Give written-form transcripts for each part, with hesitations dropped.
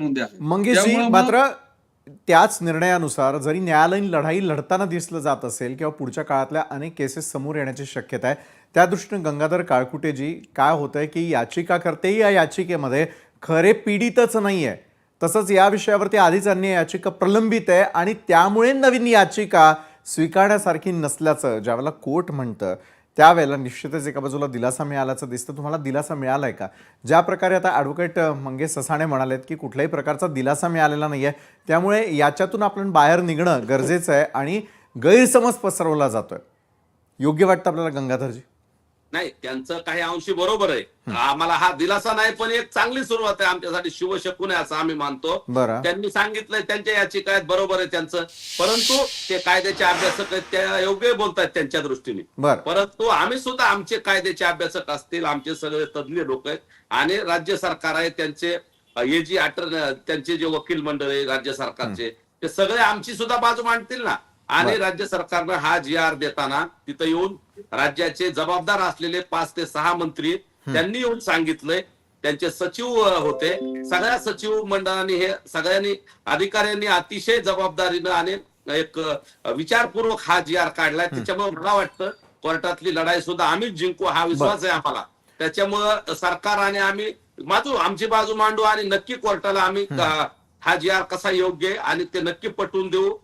नोंदी आहे. मंगेशजी, त्यामुळे मग मात्र त्याच निर्णयानुसार जरी न्यायालयीन लढाई लढताना दिसलं जात असेल किंवा पुढच्या काळातल्या अनेक केसेस समोर येण्याची शक्यता आहे, त्या दृष्टीने गंगाधर काळकुटेजी, काय होतंय की याचिकाकर्ते या याचिकेमध्ये खरे पीडितच नाही आहे, तसंच या विषयावरती आधीच अन्य याचिका प्रलंबित आहे आणि त्यामुळे नवीन याचिका स्वीकारण्यासारखी नसल्याचं ज्यावेळेला कोर्ट म्हणतं त्यावेळेला निश्चितच एका बाजूला दिलासा मिळाल्याचं दिसतं. तुम्हाला दिलासा मिळालाय का? ज्या प्रकारे आता ॲडव्होकेट मंगेश ससाणे म्हणालेत की कुठल्याही प्रकारचा दिलासा मिळालेला नाही आहे, त्यामुळे याच्यातून आपण बाहेर निघणं गरजेचं आहे आणि गैरसमज पसरवला जातोय. योग्य वाटतं आपल्याला गंगाधरजी? नाही, त्यांचं काही अंशी बरोबर आहे. आम्हाला हा दिलासा नाही, पण एक चांगली सुरुवात आहे आमच्यासाठी. शुभशकुन आहे असं आम्ही मानतो. बरं. त्यांनी सांगितलंय त्यांच्या याचिका आहेत, बरोबर आहे त्यांचं, परंतु ते कायद्याचे अभ्यासक आहेत, त्या योग्य बोलतायत त्यांच्या दृष्टीने. बरं. परंतु आम्ही सुद्धा आमचे कायद्याचे अभ्यासक असतील, आमचे सगळे तज्ञ लोक आहेत आणि राज्य सरकार आहे, त्यांचे हे जी त्यांचे जे वकील मंडळ आहे राज्य सरकारचे, ते सगळे आमची सुद्धा बाजू मांडतील ना. आणि राज्य सरकारनं हा जी.आर देताना तिथं येऊन राज्याचे जबाबदार असलेले 5 ते 6 मंत्री त्यांनी येऊन सांगितलंय, त्यांचे सचिव होते, सगळ्या सचिव मंडळांनी हे सगळ्यांनी अधिकाऱ्यांनी अतिशय जबाबदारीनं आणि एक विचारपूर्वक हा जी.आर काढलाय. त्याच्यामुळे मला वाटतं कोर्टातली लढाई सुद्धा आम्हीच जिंकू हा विश्वास आहे आम्हाला. त्याच्यामुळं सरकार आणि आम्ही आमची बाजू मांडू आणि नक्की कोर्टाला आम्ही हा जी.आर कसा योग्य आहे आणि ते नक्की पटवून देऊ.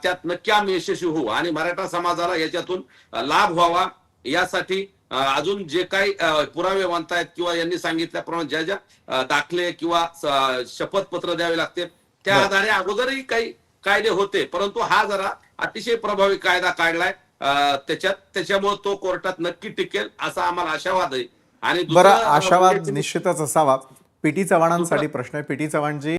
त्यात नक्की आम्ही यशस्वी होऊ आणि मराठा समाजाला याच्यातून लाभ व्हावा यासाठी अजून जे काही पुरावे म्हणतायत किंवा यांनी सांगितल्याप्रमाणे ज्या ज्या दाखले किंवा शपथपत्र द्यावे लागते त्या आधारे अगोदरही काही कायदे होते, परंतु हा जरा अतिशय प्रभावी कायदा काढलाय त्याच्यामुळे तो कोर्टात नक्की टिकेल असा आम्हाला आशावाद आहे. आणि बरं, आशावाद निश्चितच असावा. पीटी चव्हाणांसाठी प्रश्न आहे. पीटी चव्हाणजी,